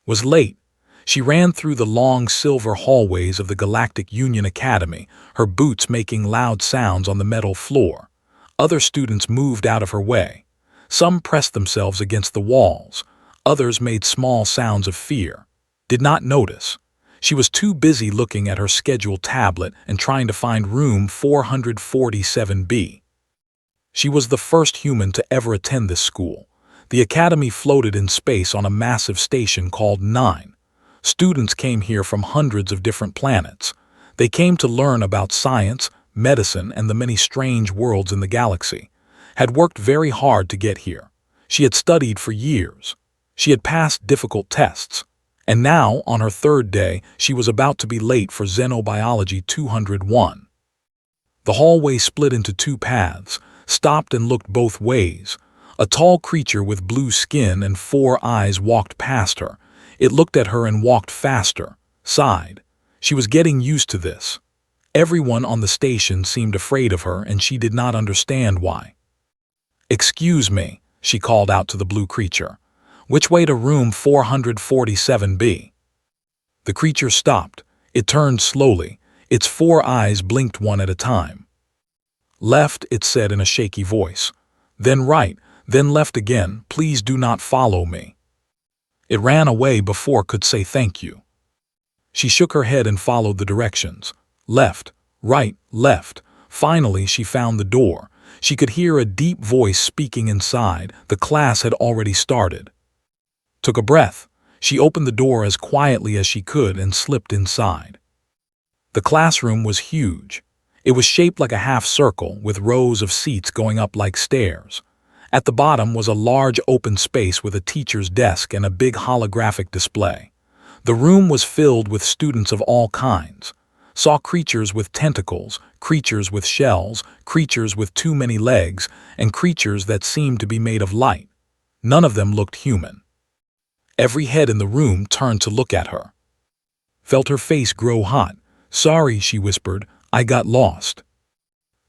was late. She ran through the long silver hallways of the Galactic Union Academy, her boots making loud sounds on the metal floor. Other students moved out of her way. Some pressed themselves against the walls. Others made small sounds of fear. Did not notice. She was too busy looking at her schedule tablet and trying to find room 447B. She was the first human to ever attend this school. The academy floated in space on a massive station called 9. Students came here from hundreds of different planets. They came to learn about science, medicine, and the many strange worlds in the galaxy. Had worked very hard to get here. She had studied for years. She had passed difficult tests. And now, on her third day, she was about to be late for Xenobiology 201. The hallway split into two paths, stopped and looked both ways. A tall creature with blue skin and 4 eyes walked past her. It looked at her and walked faster, sighed. She was getting used to this. Everyone on the station seemed afraid of her, and she did not understand why. "Excuse me," she called out to the blue creature. "Which way to room 447B?" The creature stopped. It turned slowly. Its 4 eyes blinked one at a time. "Left," it said in a shaky voice. "Then right, then left again. Please do not follow me." It ran away before it could say thank you. She shook her head and followed the directions. Left, right, left. Finally, she found the door. She could hear a deep voice speaking inside. The class had already started. Took a breath. She opened the door as quietly as she could and slipped inside. The classroom was huge. It was shaped like a half circle with rows of seats going up like stairs. At the bottom was a large open space with a teacher's desk and a big holographic display. The room was filled with students of all kinds. Saw creatures with tentacles, creatures with shells, creatures with too many legs, and creatures that seemed to be made of light. None of them looked human. Every head in the room turned to look at her. Felt her face grow hot. "Sorry," she whispered, "I got lost."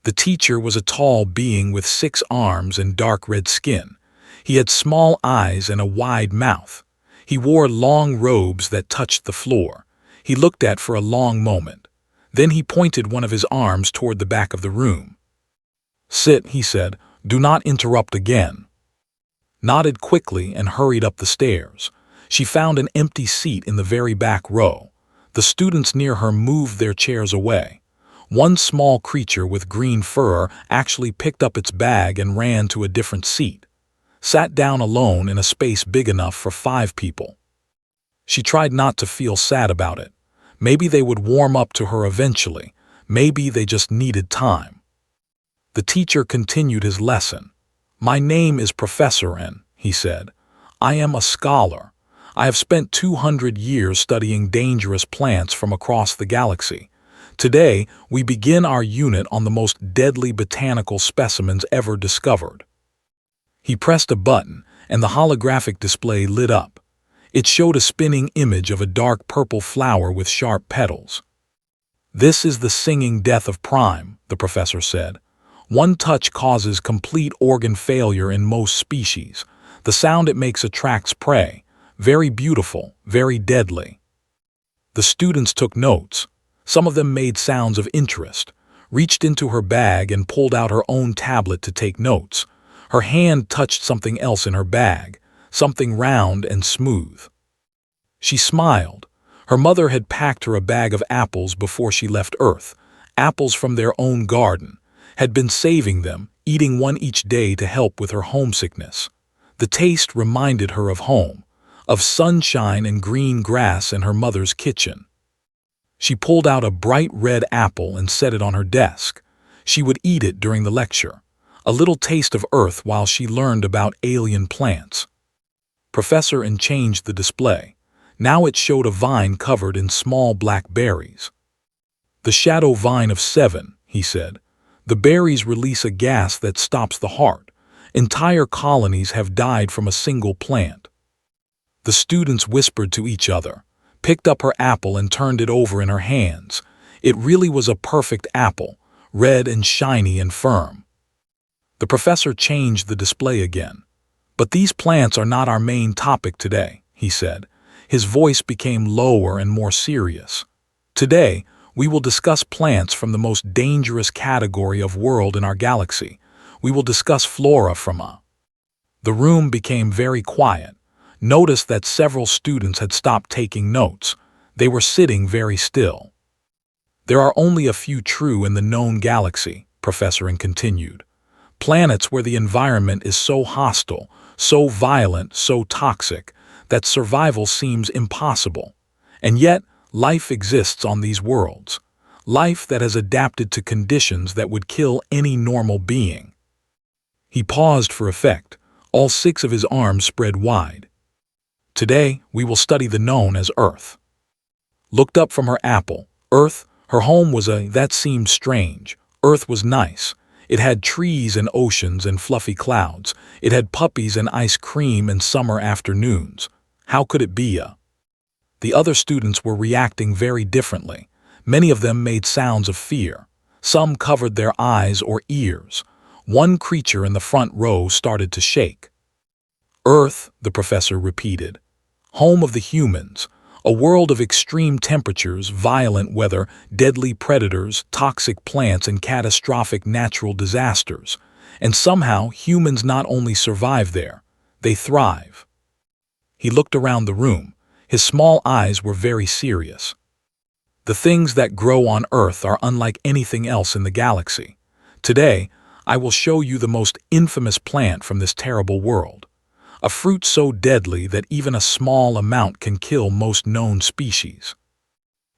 The teacher was a tall being with 6 arms and dark red skin. He had small eyes and a wide mouth. He wore long robes that touched the floor. He looked at for a long moment. Then he pointed one of his arms toward the back of the room. "Sit," he said. "Do not interrupt again." Nodded quickly and hurried up the stairs. She found an empty seat in the very back row. The students near her moved their chairs away. One small creature with green fur actually picked up its bag and ran to a different seat. Sat down alone in a space big enough for 5 people. She tried not to feel sad about it. Maybe they would warm up to her eventually. Maybe they just needed time. The teacher continued his lesson. "My name is Professor N," he said. "I am a scholar. I have spent 200 years studying dangerous plants from across the galaxy. Today, we begin our unit on the most deadly botanical specimens ever discovered." He pressed a button, and the holographic display lit up. It showed a spinning image of a dark purple flower with sharp petals. "This is the singing death of Prime," the professor said. "One touch causes complete organ failure in most species. The sound it makes attracts prey. Very beautiful, very deadly." The students took notes. Some of them made sounds of interest, reached into her bag and pulled out her own tablet to take notes. Her hand touched something else in her bag, something round and smooth. She smiled. Her mother had packed her a bag of apples before she left Earth, apples from their own garden, had been saving them, eating one each day to help with her homesickness. The taste reminded her of home, of sunshine and green grass in her mother's kitchen. She pulled out a bright red apple and set it on her desk. She would eat it during the lecture. A little taste of Earth while she learned about alien plants. Professor N changed the display. Now it showed a vine covered in small black berries. "The shadow vine of 7, he said. "The berries release a gas that stops the heart. Entire colonies have died from a single plant." The students whispered to each other, picked up her apple and turned it over in her hands. It really was a perfect apple, red and shiny and firm. The professor changed the display again. "But these plants are not our main topic today," he said. His voice became lower and more serious. Today, we will discuss plants from the most dangerous category of world in our galaxy. We will discuss flora from a... The room became very quiet. Notice that several students had stopped taking notes. They were sitting very still. There are only a few true in the known galaxy, Professor continued. Planets where the environment is so hostile, so violent, so toxic, that survival seems impossible. And yet, life exists on these worlds. Life that has adapted to conditions that would kill any normal being. He paused for effect, all 6 of his arms spread wide. Today, we will study the known as Earth. Looked up from her apple. Earth, her home was that seemed strange. Earth was nice. It had trees and oceans and fluffy clouds. It had puppies and ice cream and summer afternoons. How could it be a... The other students were reacting very differently. Many of them made sounds of fear. Some covered their eyes or ears. One creature in the front row started to shake. Earth, the professor repeated. Home of the humans. A world of extreme temperatures, violent weather, deadly predators, toxic plants, and catastrophic natural disasters. And somehow, humans not only survive there, they thrive. He looked around the room. His small eyes were very serious. The things that grow on Earth are unlike anything else in the galaxy. Today, I will show you the most infamous plant from this terrible world. A fruit so deadly that even a small amount can kill most known species.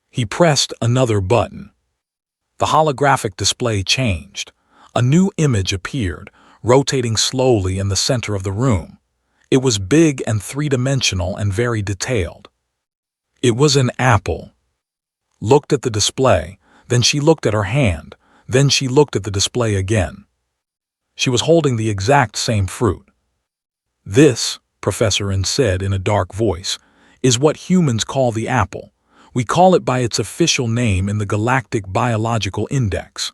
He pressed another button. The holographic display changed. A new image appeared, rotating slowly in the center of the room. It was big and three-dimensional and very detailed. It was an apple. Looked at the display, then she looked at her hand, then she looked at the display again. She was holding the exact same fruit. This, Professor N said in a dark voice, is what humans call the apple. We call it by its official name in the Galactic Biological Index.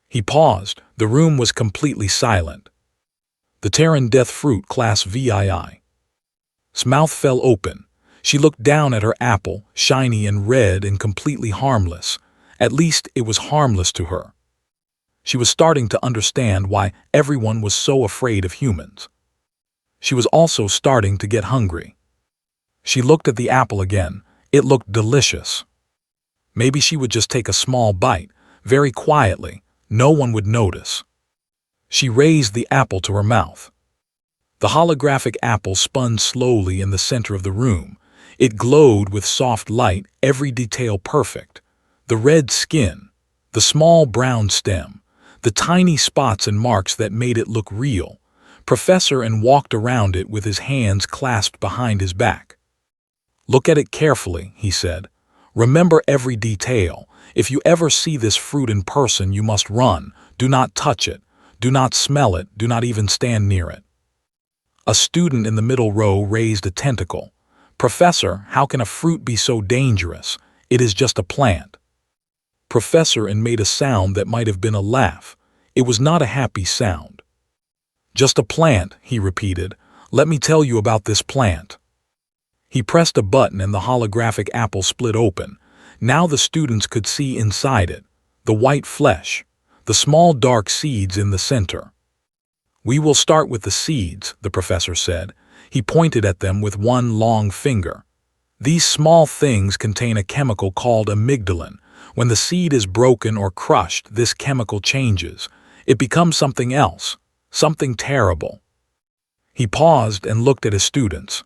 He paused. The room was completely silent. The Terran Death Fruit Class VII. His mouth fell open. She looked down at her apple, shiny and red and completely harmless. At least it was harmless to her. She was starting to understand why everyone was so afraid of humans. She was also starting to get hungry. She looked at the apple again. It looked delicious. Maybe she would just take a small bite, very quietly. No one would notice. She raised the apple to her mouth. The holographic apple spun slowly in the center of the room. It glowed with soft light, every detail perfect. The red skin, the small brown stem, the tiny spots and marks that made it look real. Professor N walked around it with his hands clasped behind his back. Look at it carefully, he said. Remember every detail. If you ever see this fruit in person, you must run. Do not touch it. Do not smell it. Do not even stand near it. A student in the middle row raised a tentacle. Professor, how can a fruit be so dangerous? It is just a plant. Professor N made a sound that might have been a laugh. It was not a happy sound. Just a plant, he repeated. Let me tell you about this plant. He pressed a button and the holographic apple split open. Now the students could see inside it, the white flesh, the small dark seeds in the center. We will start with the seeds, the professor said. He pointed at them with one long finger. These small things contain a chemical called amygdalin. When the seed is broken or crushed, this chemical changes. It becomes something else. Something terrible. He paused and looked at his students.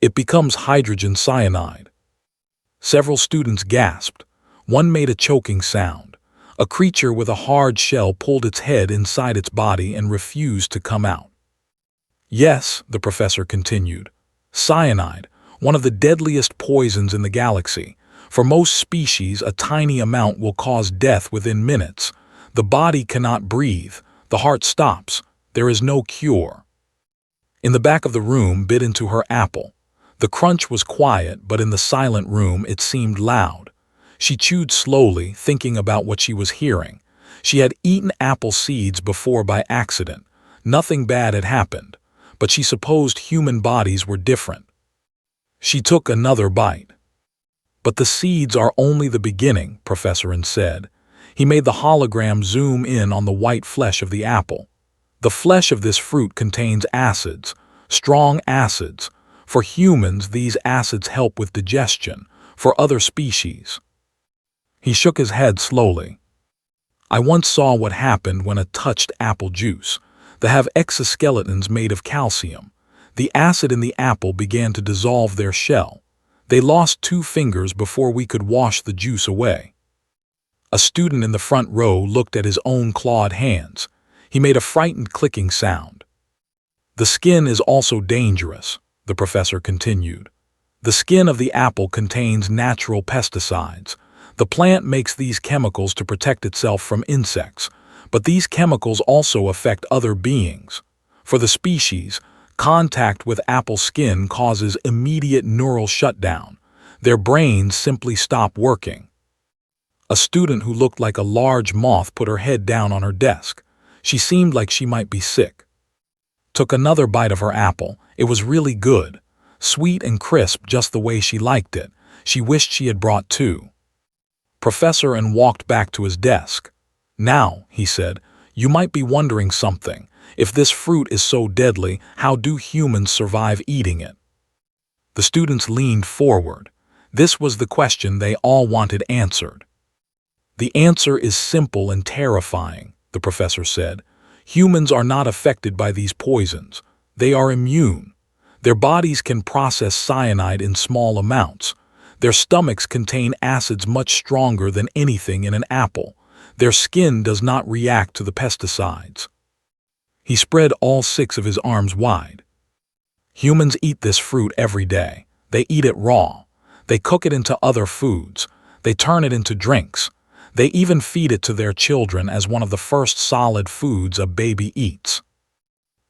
It becomes hydrogen cyanide. Several students gasped. One made a choking sound. A creature with a hard shell pulled its head inside its body and refused to come out. Yes, the professor continued. Cyanide, one of the deadliest poisons in the galaxy. For most species, a tiny amount will cause death within minutes. The body cannot breathe. The heart stops. There is no cure. In the back of the room, bit into her apple. The crunch was quiet, but in the silent room it seemed loud. She chewed slowly, thinking about what she was hearing. She had eaten apple seeds before by accident. Nothing bad had happened, but she supposed human bodies were different. She took another bite. "But the seeds are only the beginning," Professor N said. He made the hologram zoom in on the white flesh of the apple. "The flesh of this fruit contains acids, strong acids. For humans, these acids help with digestion. For other species—" He shook his head slowly. "I once saw what happened when a touched apple juice. They have exoskeletons made of calcium. The acid in the apple began to dissolve their shell. They lost 2 fingers before we could wash the juice away." A student in the front row looked at his own clawed hands. He made a frightened clicking sound. "The skin is also dangerous," the professor continued. "The skin of the apple contains natural pesticides. The plant makes these chemicals to protect itself from insects, but these chemicals also affect other beings. For the species, contact with apple skin causes immediate neural shutdown. Their brains simply stop working." A student who looked like a large moth put her head down on her desk. She seemed like she might be sick. Took another bite of her apple. It was really good. Sweet and crisp, just the way she liked it. She wished she had brought 2. Professor N walked back to his desk. "Now," he said, "you might be wondering something. If this fruit is so deadly, how do humans survive eating it?" The students leaned forward. This was the question they all wanted answered. "The answer is simple and terrifying," the professor said. "Humans are not affected by these poisons. They are immune. Their bodies can process cyanide in small amounts. Their stomachs contain acids much stronger than anything in an apple. Their skin does not react to the pesticides." He spread all 6 of his arms wide. "Humans eat this fruit every day. They eat it raw. They cook it into other foods. They turn it into drinks. They even feed it to their children as one of the first solid foods a baby eats."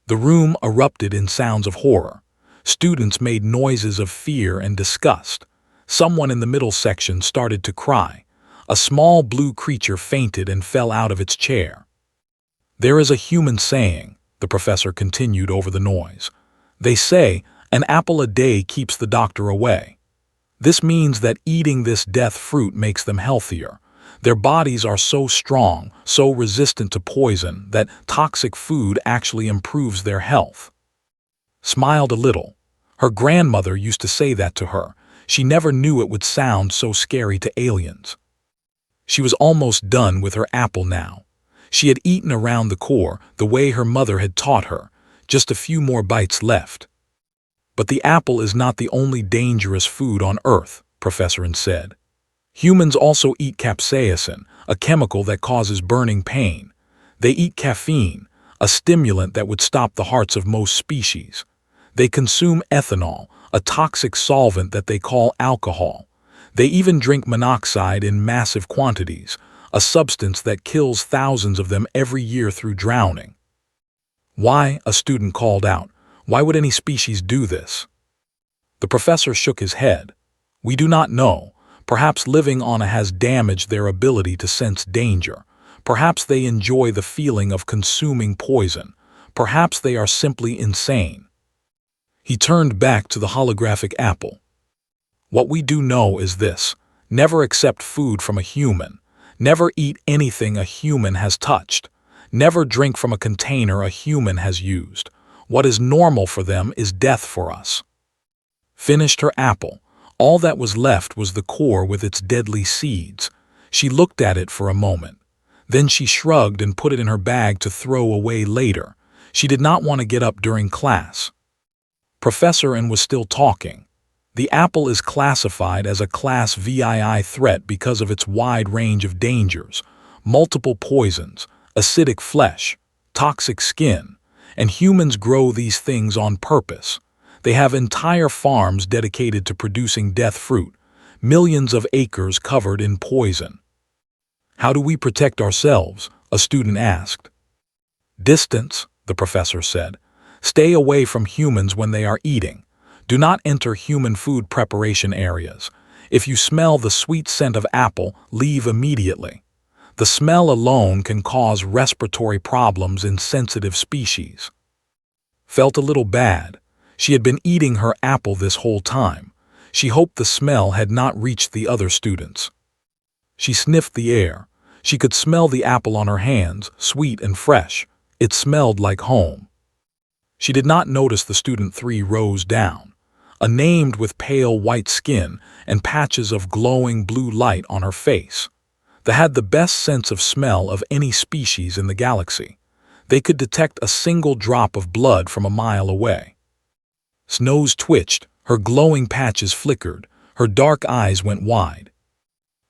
The room erupted in sounds of horror. Students made noises of fear and disgust. Someone in the middle section started to cry. A small blue creature fainted and fell out of its chair. "There is a human saying," the professor continued over the noise. "They say, 'An apple a day keeps the doctor away.' This means that eating this death fruit makes them healthier. Their bodies are so strong, so resistant to poison, that toxic food actually improves their health." Smiled a little. Her grandmother used to say that to her. She never knew it would sound so scary to aliens. She was almost done with her apple now. She had eaten around the core, the way her mother had taught her. Just a few more bites left. "But the apple is not the only dangerous food on Earth," Professor N said. "Humans also eat capsaicin, a chemical that causes burning pain. They eat caffeine, a stimulant that would stop the hearts of most species. They consume ethanol, a toxic solvent that they call alcohol. They even drink monoxide in massive quantities, a substance that kills thousands of them every year through drowning." "Why?" a student called out. "Why would any species do this?" The professor shook his head. "We do not know. Perhaps living on it has damaged their ability to sense danger. Perhaps they enjoy the feeling of consuming poison. Perhaps they are simply insane." He turned back to the holographic apple. "What we do know is this: never accept food from a human. Never eat anything a human has touched. Never drink from a container a human has used. What is normal for them is death for us." Finished her apple. All that was left was the core with its deadly seeds. She looked at it for a moment. Then she shrugged and put it in her bag to throw away later. She did not want to get up during class. Professor N was still talking. "The apple is classified as a Class VII threat because of its wide range of dangers: multiple poisons, acidic flesh, toxic skin, and humans grow these things on purpose. They have entire farms dedicated to producing death fruit, millions of acres covered in poison." "How do we protect ourselves?" a student asked. "Distance," the professor said. "Stay away from humans when they are eating. Do not enter human food preparation areas. If you smell the sweet scent of apple, leave immediately. The smell alone can cause respiratory problems in sensitive species." Felt a little bad. She had been eating her apple this whole time. She hoped the smell had not reached the other students. She sniffed the air. She could smell the apple on her hands, sweet and fresh. It smelled like home. She did not notice the student 3 rows down, a named with pale white skin and patches of glowing blue light on her face. They had the best sense of smell of any species in the galaxy. They could detect a single drop of blood from a mile away. Snow's twitched, her glowing patches flickered, her dark eyes went wide.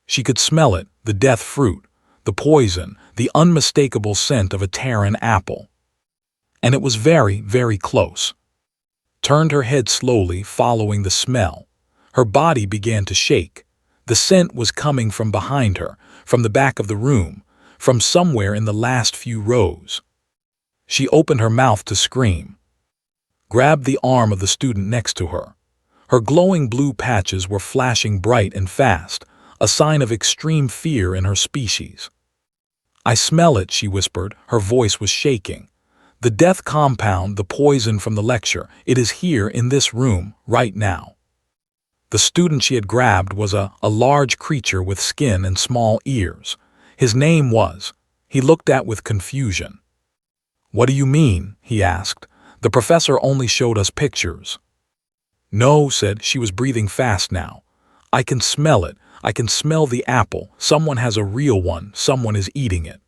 She could smell it, the death fruit, the poison, the unmistakable scent of a Terran apple. And it was very, very close. Turned her head slowly, following the smell. Her body began to shake. The scent was coming from behind her, from the back of the room, from somewhere in the last few rows. She opened her mouth to scream. Grabbed the arm of the student next to her. Her glowing blue patches were flashing bright and fast, a sign of extreme fear in her species. "I smell it," she whispered. Her voice was shaking. "The death compound, the poison from the lecture, it is here in this room, right now." The student she had grabbed was a large creature with skin and small ears. His name was. He looked at with confusion. "What do you mean?" he asked. "The professor only showed us pictures." "No," said she was breathing fast now. "I can smell it. I can smell the apple. Someone has a real one. Someone is eating it."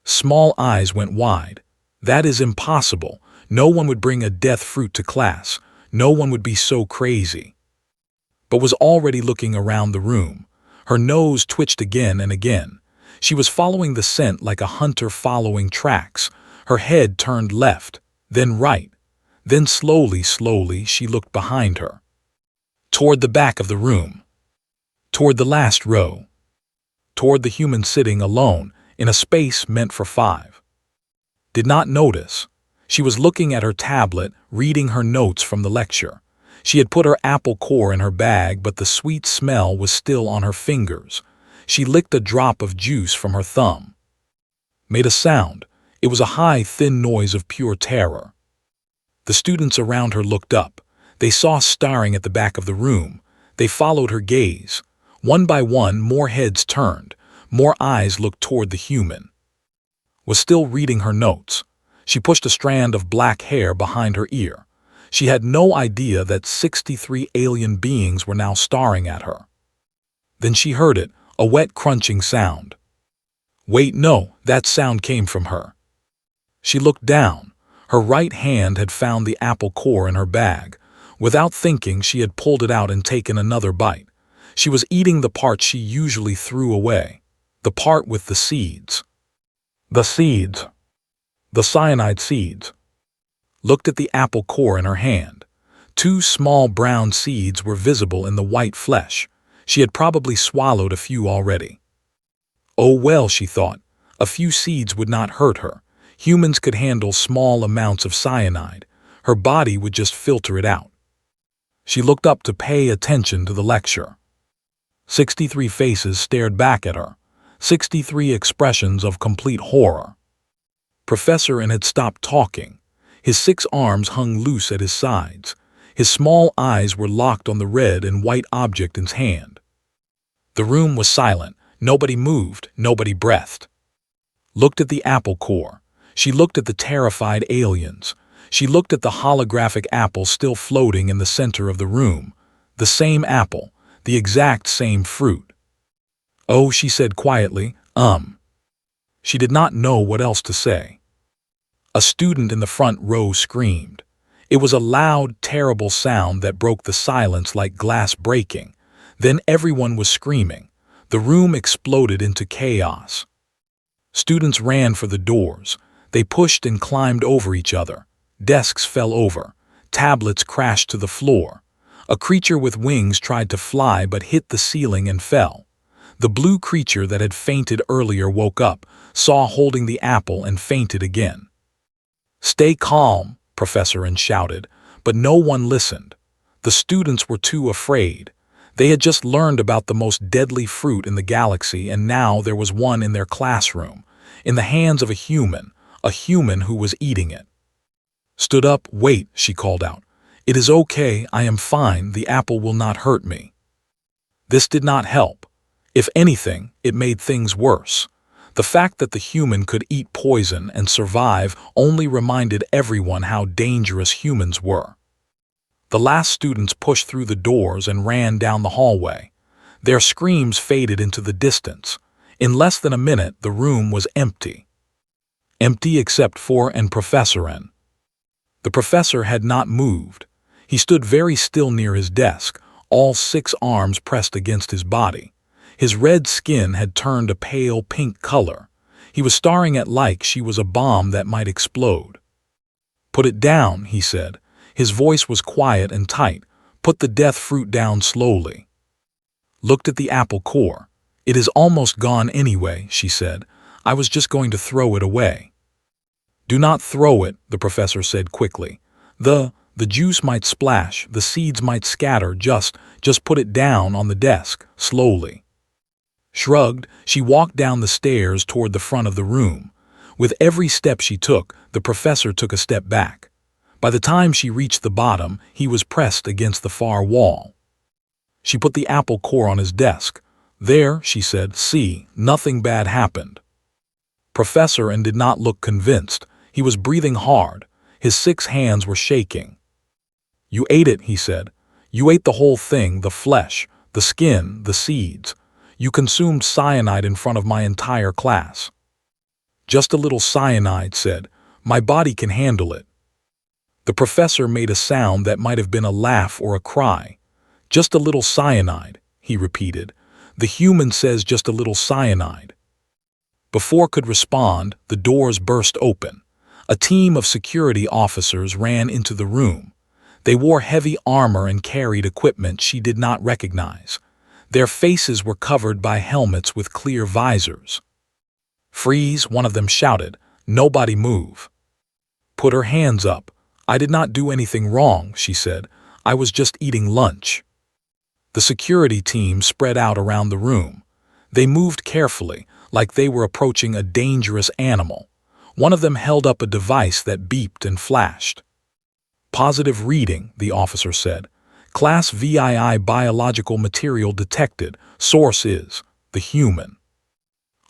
Small eyes went wide. "That is impossible. No one would bring a death fruit to class. No one would be so crazy." But was already looking around the room. Her nose twitched again and again. She was following the scent like a hunter following tracks. Her head turned left, then right. Then slowly, slowly, she looked behind her. Toward the back of the room. Toward the last row. Toward the human sitting alone in a space meant for 5. Did not notice. She was looking at her tablet, reading her notes from the lecture. She had put her apple core in her bag, but the sweet smell was still on her fingers. She licked a drop of juice from her thumb. Made a sound. It was a high, thin noise of pure terror. The students around her looked up. They saw staring at the back of the room. They followed her gaze. One by one, more heads turned. More eyes looked toward the human. Was still reading her notes. She pushed a strand of black hair behind her ear. She had no idea that 63 alien beings were now staring at her. Then she heard it, a wet crunching sound. Wait, no, that sound came from her. She looked down. Her right hand had found the apple core in her bag. Without thinking, she had pulled it out and taken another bite. She was eating the part she usually threw away, the part with the seeds. The seeds. The cyanide seeds. Looked at the apple core in her hand. 2 small brown seeds were visible in the white flesh. She had probably swallowed a few already. Oh well, she thought, a few seeds would not hurt her. Humans could handle small amounts of cyanide. Her body would just filter it out. She looked up to pay attention to the lecture. 63 faces stared back at her. 63 expressions of complete horror. Professor N had stopped talking. His 6 arms hung loose at his sides. His small eyes were locked on the red and white object in his hand. The room was silent. Nobody moved, nobody breathed. Looked at the apple core. She looked at the terrified aliens. She looked at the holographic apple still floating in the center of the room. The same apple, the exact same fruit. "Oh," she said quietly, She did not know what else to say. A student in the front row screamed. It was a loud, terrible sound that broke the silence like glass breaking. Then everyone was screaming. The room exploded into chaos. Students ran for the doors. They pushed and climbed over each other. Desks fell over. Tablets crashed to the floor. A creature with wings tried to fly but hit the ceiling and fell. The blue creature that had fainted earlier woke up, saw holding the apple and fainted again. "Stay calm," Professor N shouted, but no one listened. The students were too afraid. They had just learned about the most deadly fruit in the galaxy, and now there was one in their classroom, in the hands of a human who was eating it. "Stood up, wait," she called out. "It is okay, I am fine, the apple will not hurt me." This did not help. If anything, it made things worse. The fact that the human could eat poison and survive only reminded everyone how dangerous humans were. The last students pushed through the doors and ran down the hallway. Their screams faded into the distance. In less than a minute, the room was empty. Empty except for Professor N. The professor had not moved. He stood very still near his desk, all 6 arms pressed against his body. His red skin had turned a pale pink color. He was staring at like she was a bomb that might explode. "Put it down," he said. His voice was quiet and tight. "Put the death fruit down slowly." Looked at the apple core. "It is almost gone anyway," she said. "I was just going to throw it away." "Do not throw it," the professor said quickly. The juice might splash, the seeds might scatter, just put it down on the desk, slowly." Shrugged, she walked down the stairs toward the front of the room. With every step she took, the professor took a step back. By the time she reached the bottom, he was pressed against the far wall. She put the apple core on his desk. "There," she said, "see, nothing bad happened." Professor N did not look convinced. He was breathing hard. His 6 hands were shaking. "You ate it," he said. "You ate the whole thing, the flesh, the skin, the seeds. You consumed cyanide in front of my entire class." "Just a little cyanide," said. "My body can handle it." The professor made a sound that might have been a laugh or a cry. "Just a little cyanide," he repeated. "The human says just a little cyanide." Before could respond, the doors burst open. A team of security officers ran into the room. They wore heavy armor and carried equipment she did not recognize. Their faces were covered by helmets with clear visors. "Freeze," one of them shouted. "Nobody move." "Put her hands up." "I did not do anything wrong," she said. "I was just eating lunch." The security team spread out around the room. They moved carefully, like they were approaching a dangerous animal. One of them held up a device that beeped and flashed. "Positive reading," the officer said. "Class VII biological material detected. Source is the human."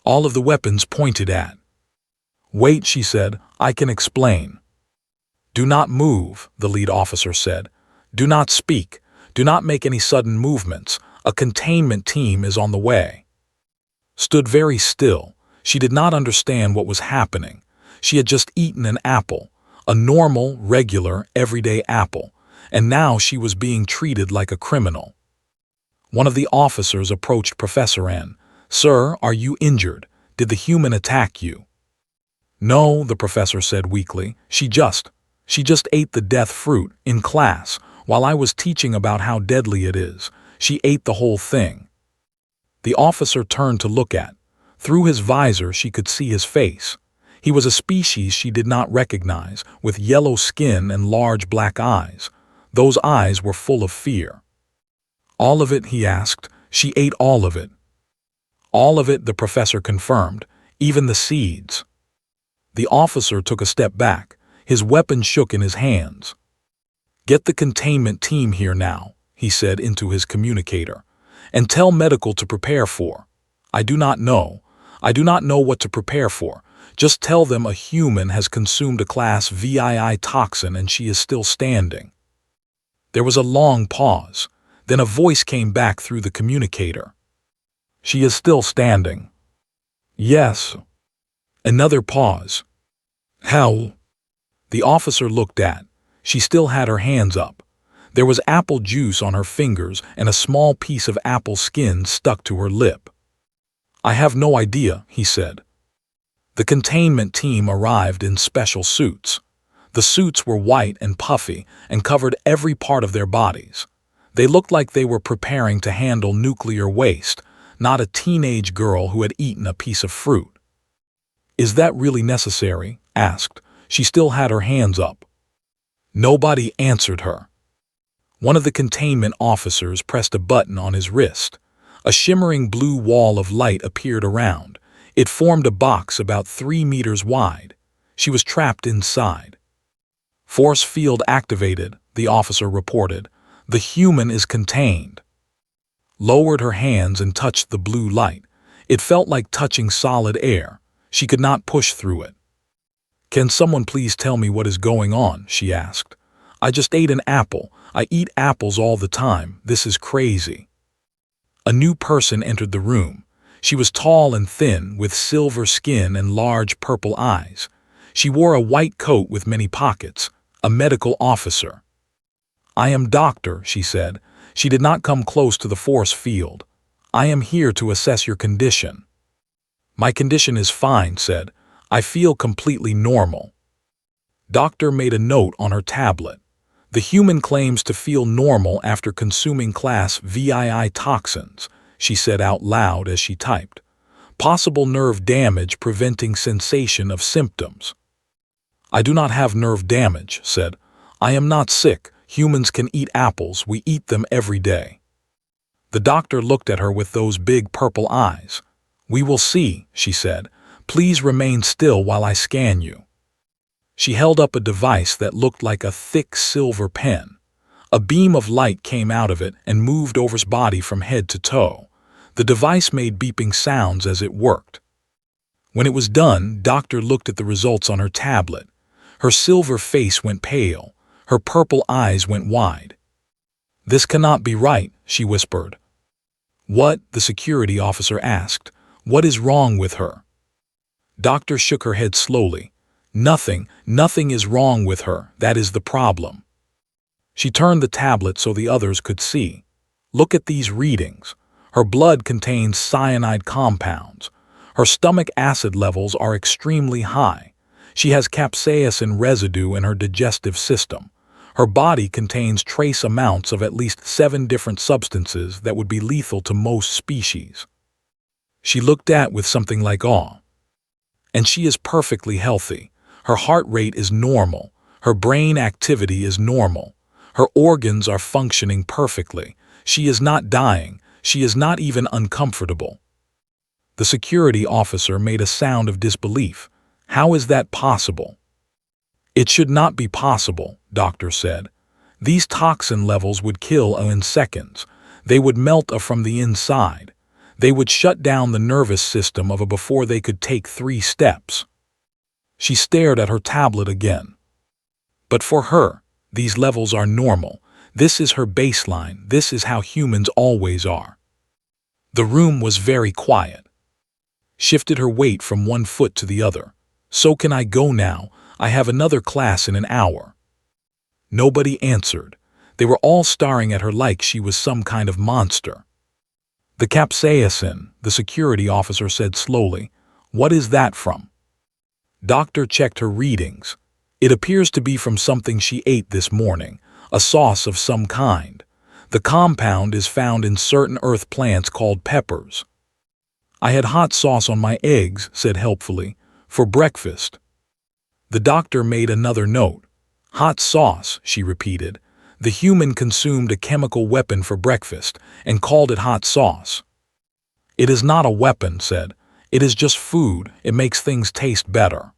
All of the weapons pointed at. "Wait," she said. "I can explain." "Do not move," the lead officer said. "Do not speak. Do not make any sudden movements. A containment team is on the way." Stood very still. She did not understand what was happening. She had just eaten an apple, a normal, regular, everyday apple, and now she was being treated like a criminal. One of the officers approached Professor N. "Sir, are you injured? Did the human attack you?" "No," the professor said weakly. She just ate the death fruit in class while I was teaching about how deadly it is. She ate the whole thing." The officer turned to look at. Through his visor she could see his face. He was a species she did not recognize, with yellow skin and large black eyes. Those eyes were full of fear. "All of it?" he asked. "She ate all of it." "All of it," the professor confirmed. "Even the seeds." The officer took a step back. His weapon shook in his hands. "Get the containment team here now," he said into his communicator. "And tell medical to prepare for. I do not know what to prepare for. Just tell them a human has consumed a class VII toxin and she is still standing." There was a long pause. Then a voice came back through the communicator. "She is still standing." "Yes." Another pause. "How?" The officer looked at. She still had her hands up. There was apple juice on her fingers and a small piece of apple skin stuck to her lip. "I have no idea," he said. The containment team arrived in special suits. The suits were white and puffy and covered every part of their bodies. They looked like they were preparing to handle nuclear waste, not a teenage girl who had eaten a piece of fruit. "Is that really necessary?" asked. She still had her hands up. Nobody answered her. One of the containment officers pressed a button on his wrist. A shimmering blue wall of light appeared around. It formed a box about 3 meters wide. She was trapped inside. "Force field activated," the officer reported. The human is contained. Lowered her hands and touched the blue light. It felt like touching solid air. She could not push through it. "Can someone please tell me what is going on?" she asked. "I just ate an apple. I eat apples all the time. This is crazy." A new person entered the room. She was tall and thin, with silver skin and large purple eyes. She wore a white coat with many pockets, a medical officer. "I am doctor," she said. She did not come close to the force field. "I am here to assess your condition." "My condition is fine," said. "I feel completely normal." Doctor made a note on her tablet. "The human claims to feel normal after consuming class VII toxins," she said out loud as she typed. "Possible nerve damage preventing sensation of symptoms." "I do not have nerve damage," said. "I am not sick. Humans can eat apples. We eat them every day." The doctor looked at her with those big purple eyes. "We will see," she said. "Please remain still while I scan you." She held up a device that looked like a thick silver pen. A beam of light came out of it and moved over his body from head to toe. The device made beeping sounds as it worked. When it was done, Doctor looked at the results on her tablet. Her silver face went pale. Her purple eyes went wide. "This cannot be right," she whispered. "What?" the security officer asked. "What is wrong with her?" Doctor shook her head slowly. Nothing is wrong with her. That is the problem." She turned the tablet so the others could see. "Look at these readings. Her blood contains cyanide compounds. Her stomach acid levels are extremely high. She has capsaicin residue in her digestive system. Her body contains trace amounts of at least 7 different substances that would be lethal to most species." She looked at with something like awe. "And she is perfectly healthy. Her heart rate is normal. Her brain activity is normal. Her organs are functioning perfectly. She is not dying. She is not even uncomfortable." The security officer made a sound of disbelief. "How is that possible?" "It should not be possible," Doctor said. "These toxin levels would kill her in seconds. They would melt her from the inside. They would shut down the nervous system of her before they could take 3 steps." She stared at her tablet again. "But for her, these levels are normal. This is her baseline. This is how humans always are." The room was very quiet. Shifted her weight from one foot to the other. "So can I go now? I have another class in an hour." Nobody answered. They were all staring at her like she was some kind of monster. "The capsaicin," the security officer said slowly. "What is that from?" Doctor checked her readings. "It appears to be from something she ate this morning, a sauce of some kind. The compound is found in certain earth plants called peppers." "I had hot sauce on my eggs," said helpfully, "for breakfast." The doctor made another note. "Hot sauce," she repeated. "The human consumed a chemical weapon for breakfast and called it hot sauce." "It is not a weapon," said. "It is just food. It makes things taste better."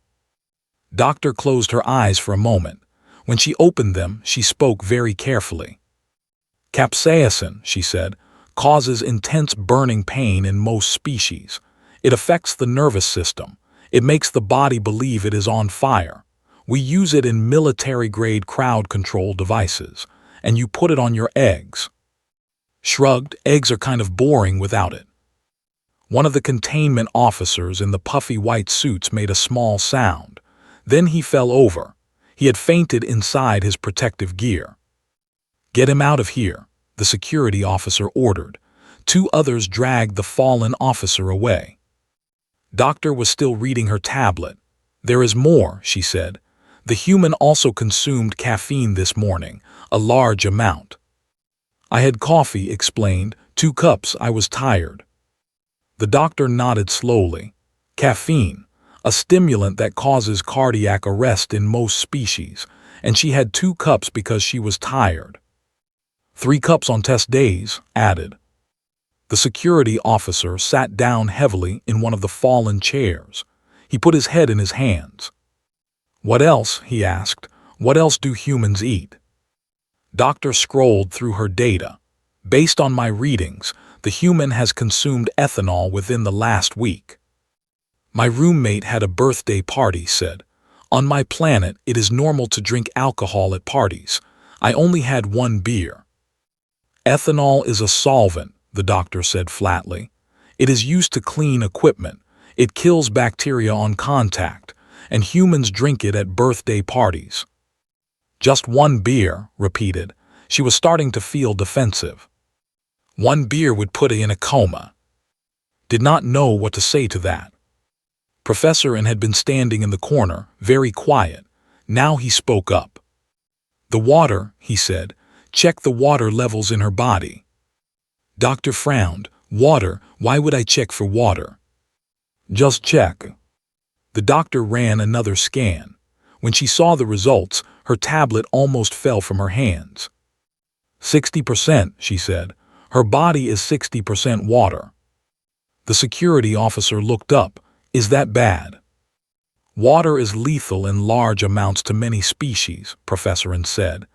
Doctor closed her eyes for a moment. When she opened them, she spoke very carefully. "Capsaicin," she said, "causes intense burning pain in most species. It affects the nervous system. It makes the body believe it is on fire. We use it in military-grade crowd control devices, and you put it on your eggs." Shrugged, "Eggs are kind of boring without it." One of the containment officers in the puffy white suits made a small sound. Then he fell over. He had fainted inside his protective gear. "Get him out of here," the security officer ordered. 2 others dragged the fallen officer away. Doctor was still reading her tablet. "There is more," she said. "The human also consumed caffeine this morning, a large amount." "I had coffee," explained. 2 cups. I was tired." The doctor nodded slowly. "Caffeine, a stimulant that causes cardiac arrest in most species, and she had 2 cups because she was tired." 3 cups on test days, added. The security officer sat down heavily in one of the fallen chairs. He put his head in his hands. "What else?" he asked. "What else do humans eat?" Doctor scrolled through her data. Based on my readings, the human has consumed ethanol within the last week. My roommate had a birthday party, said. On my planet, it is normal to drink alcohol at parties. I only had one beer. Ethanol is a solvent, the doctor said flatly. It is used to clean equipment. It kills bacteria on contact, and humans drink it at birthday parties. Just one beer, repeated. She was starting to feel defensive. One beer would put her in a coma. Did not know what to say to that. Professor N had been standing in the corner, very quiet. Now he spoke up. The water, he said. Check the water levels in her body. Doctor frowned. Water? Why would I check for water? Just check. The doctor ran another scan. When she saw the results, her tablet almost fell from her hands. 60%, she said. Her body is 60% water. The security officer looked up. Is that bad? Water is lethal in large amounts to many species, Professor N said.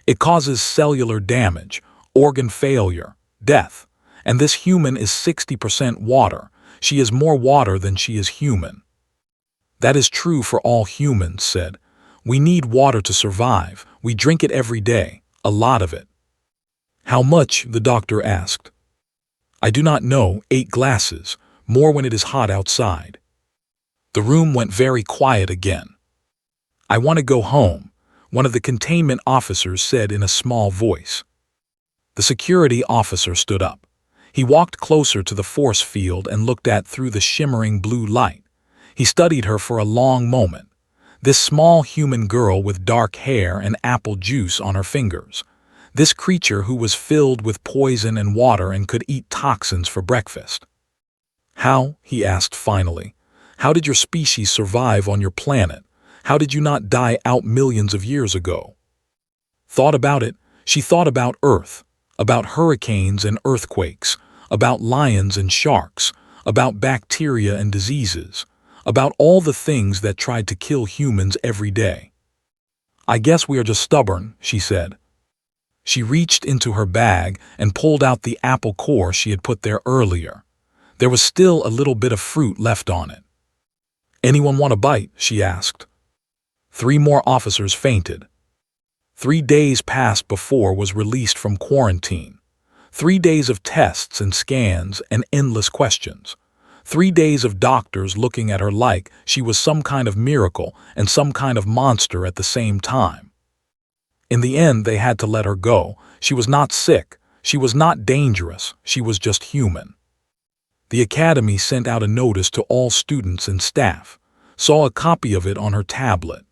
It causes cellular damage, organ failure, death. And this human is 60% water. She is more water than she is human. That is true for all humans, said. We need water to survive. We drink it every day, a lot of it. How much? The doctor asked. I do not know, 8 glasses, more when it is hot outside. The room went very quiet again. I want to go home, one of the containment officers said in a small voice. The security officer stood up. He walked closer to the force field and looked at through the shimmering blue light. He studied her for a long moment. This small human girl with dark hair and apple juice on her fingers. This creature who was filled with poison and water and could eat toxins for breakfast. How? He asked finally. How did your species survive on your planet? How did you not die out millions of years ago? Thought about it. She thought about Earth, about hurricanes and earthquakes, about lions and sharks, about bacteria and diseases, about all the things that tried to kill humans every day. I guess we are just stubborn, she said. She reached into her bag and pulled out the apple core she had put there earlier. There was still a little bit of fruit left on it. Anyone want a bite? She asked. 3 more officers fainted. 3 days passed before was released from quarantine. 3 days of tests and scans and endless questions. 3 days of doctors looking at her like she was some kind of miracle and some kind of monster at the same time. In the end, they had to let her go. She was not sick. She was not dangerous. She was just human. The academy sent out a notice to all students and staff. Saw a copy of it on her tablet.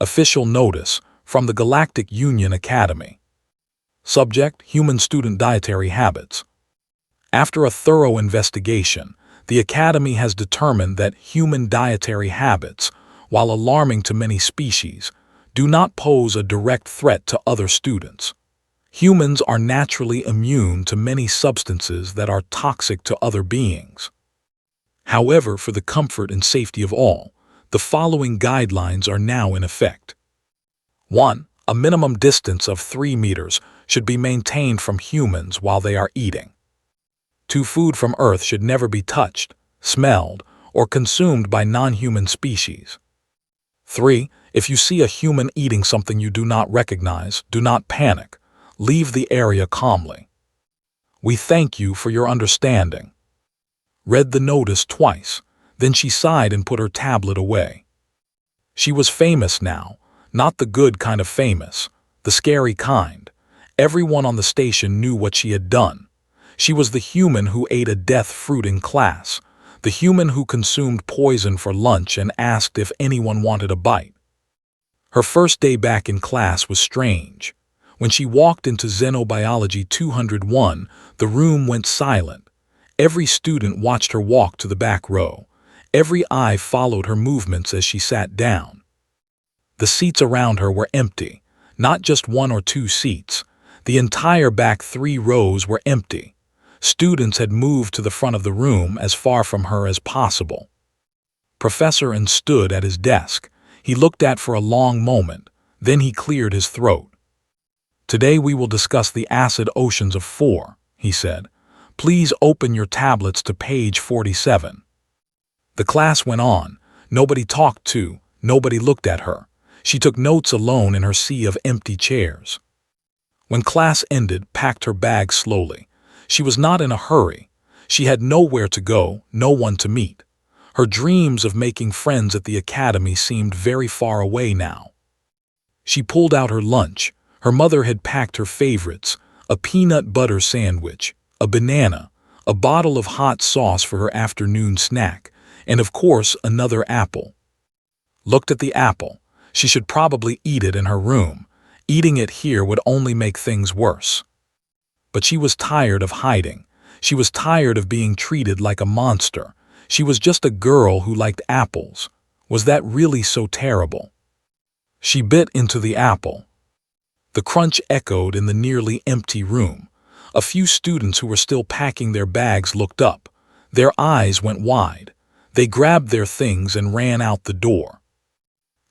Official notice from the Galactic Union Academy. Subject: human student dietary habits. After a thorough investigation, the Academy has determined that human dietary habits, while alarming to many species, do not pose a direct threat to other students. Humans are naturally immune to many substances that are toxic to other beings. However, for the comfort and safety of all, the following guidelines are now in effect. 1. A minimum distance of 3 meters should be maintained from humans while they are eating. 2. Food from Earth should never be touched, smelled, or consumed by non-human species. 3. If you see a human eating something you do not recognize, do not panic. Leave the area calmly. We thank you for your understanding. Read the notice twice, then she sighed and put her tablet away. She was famous now, not the good kind of famous, the scary kind. Everyone on the station knew what she had done. She was the human who ate a death fruit in class, the human who consumed poison for lunch and asked if anyone wanted a bite. Her first day back in class was strange. When she walked into Xenobiology 201, the room went silent. Every student watched her walk to the back row. Every eye followed her movements as she sat down. The seats around her were empty, not just 1 or 2 seats. The entire back 3 rows were empty. Students had moved to the front of the room as far from her as possible. Professor N stood at his desk. He looked at for a long moment, then he cleared his throat. Today we will discuss the acid oceans of 4, he said. Please open your tablets to page 47. The class went on. Nobody talked to, nobody looked at her. She took notes alone in her sea of empty chairs. When class ended, packed her bag slowly. She was not in a hurry. She had nowhere to go, no one to meet. Her dreams of making friends at the academy seemed very far away now. She pulled out her lunch. Her mother had packed her favorites, a peanut butter sandwich, a banana, a bottle of hot sauce for her afternoon snack, and of course another apple. Looked at the apple. She should probably eat it in her room. Eating it here would only make things worse. But she was tired of hiding. She was tired of being treated like a monster. She was just a girl who liked apples. Was that really so terrible? She bit into the apple. The crunch echoed in the nearly empty room. A few students who were still packing their bags looked up. Their eyes went wide. They grabbed their things and ran out the door.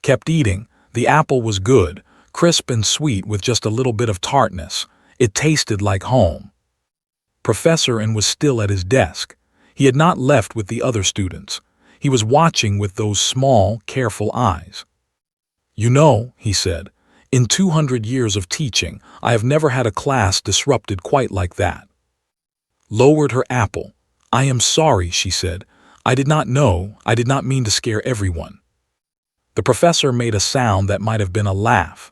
Kept eating. The apple was good, crisp and sweet with just a little bit of tartness. It tasted like home. Professor N was still at his desk. He had not left with the other students. He was watching with those small, careful eyes. You know, he said, in 200 years of teaching, I have never had a class disrupted quite like that. Lowered her apple. I am sorry, she said. I did not know, I did not mean to scare everyone. The professor made a sound that might have been a laugh.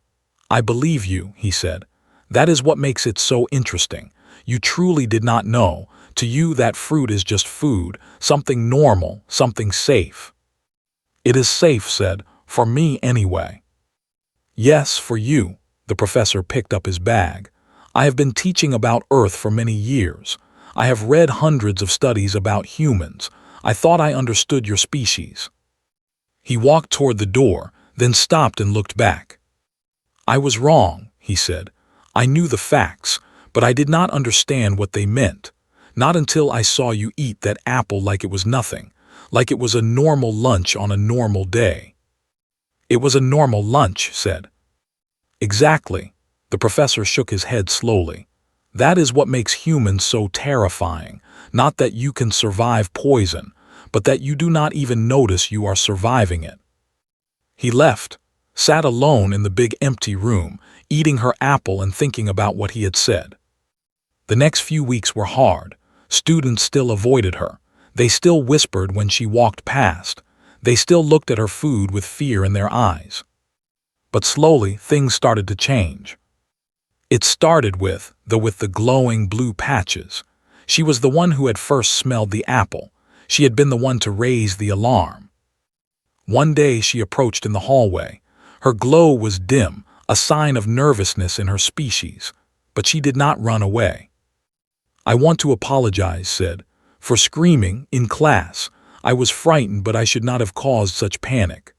I believe you, he said. That is what makes it so interesting. You truly did not know. To you that fruit is just food, something normal, something safe. It is safe, said, for me anyway. Yes, for you. The professor picked up his bag. I have been teaching about Earth for many years. I have read hundreds of studies about humans. I thought I understood your species. He walked toward the door, then stopped and looked back. I was wrong, he said. I knew the facts, but I did not understand what they meant. Not until I saw you eat that apple like it was nothing, like it was a normal lunch on a normal day. It was a normal lunch, said. Exactly. The professor shook his head slowly. That is what makes humans so terrifying, not that you can survive poison, but that you do not even notice you are surviving it. He left, sat alone in the big empty room, eating her apple and thinking about what he had said. The next few weeks were hard. Students still avoided her. They still whispered when she walked past. They still looked at her food with fear in their eyes. But slowly, things started to change. It started with the glowing blue patches. She was the one who had first smelled the apple. She had been the one to raise the alarm. One day she approached in the hallway. Her glow was dim, a sign of nervousness in her species, but she did not run away. I want to apologize, said, for screaming in class. I was frightened, but I should not have caused such panic.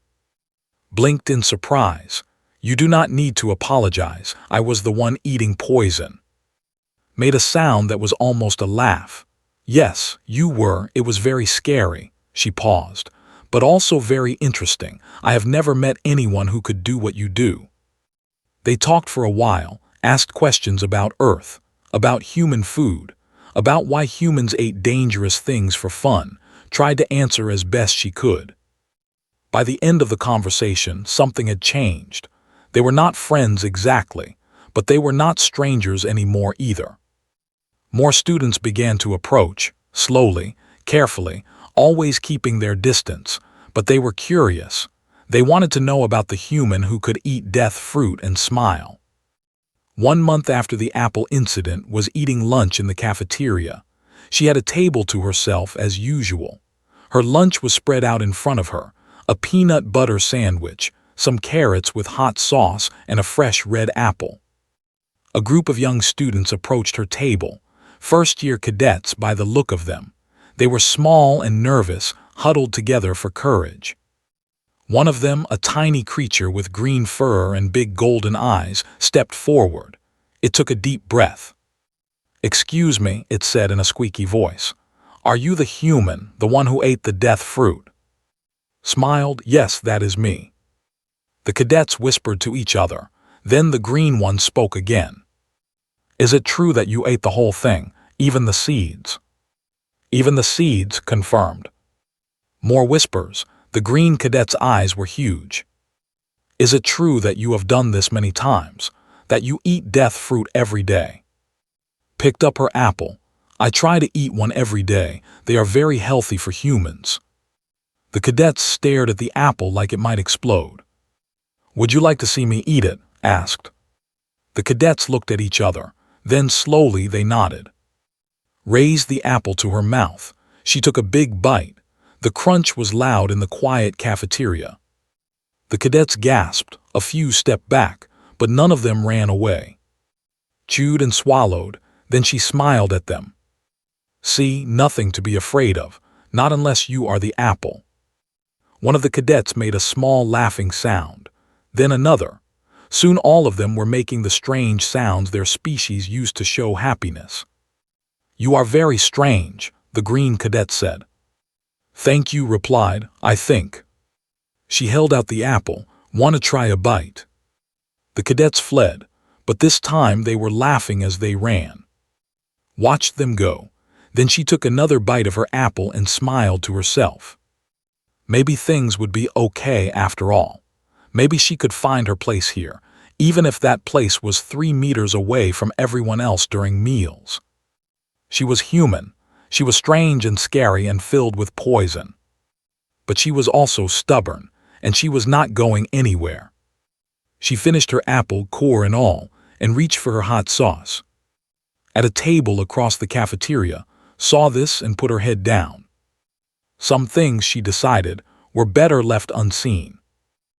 Blinked in surprise. You do not need to apologize. I was the one eating poison. Made a sound that was almost a laugh. Yes, you were. It was very scary. She paused. But also very interesting. I have never met anyone who could do what you do. They talked for a while, asked questions about Earth, about human food, about why humans ate dangerous things for fun, tried to answer as best she could. By the end of the conversation, something had changed. They were not friends exactly, but they were not strangers anymore either. More students began to approach, slowly, carefully, always keeping their distance, but they were curious. They wanted to know about the human who could eat death fruit and smile. 1 month after the apple incident, was eating lunch in the cafeteria. She had a table to herself as usual. Her lunch was spread out in front of her, a peanut butter sandwich, some carrots with hot sauce, and a fresh red apple. A group of young students approached her table, first-year cadets by the look of them. They were small and nervous, huddled together for courage. One of them, a tiny creature with green fur and big golden eyes, stepped forward. It took a deep breath. "Excuse me," it said in a squeaky voice. "Are you the human, the one who ate the death fruit?" Smiled, "Yes, that is me." The cadets whispered to each other. Then the green one spoke again. "Is it true that you ate the whole thing, even the seeds?" "Even the seeds," confirmed. More whispers. The green cadet's eyes were huge. "Is it true that you have done this many times, that you eat death fruit every day?" Picked up her apple. "I try to eat one every day. They are very healthy for humans." The cadets stared at the apple like it might explode. "Would you like to see me eat it?" asked. The cadets looked at each other. Then slowly they nodded. Raised the apple to her mouth. She took a big bite. The crunch was loud in the quiet cafeteria. The cadets gasped. A few stepped back, but none of them ran away. Chewed and swallowed. Then she smiled at them. "See, nothing to be afraid of, not unless you are the apple." One of the cadets made a small laughing sound. Then another. Soon all of them were making the strange sounds their species used to show happiness. "You are very strange," the green cadet said. "Thank you," replied, "I think." She held out the apple. "Want to try a bite?" The cadets fled, but this time they were laughing as they ran. Watched them go. Then she took another bite of her apple and smiled to herself. Maybe things would be okay after all. Maybe she could find her place here, even if that place was 3 meters away from everyone else during meals. She was human. She was strange and scary and filled with poison. But she was also stubborn, and she was not going anywhere. She finished her apple, core and all, and reached for her hot sauce. At a table across the cafeteria, saw this and put her head down. Some things, she decided, were better left unseen.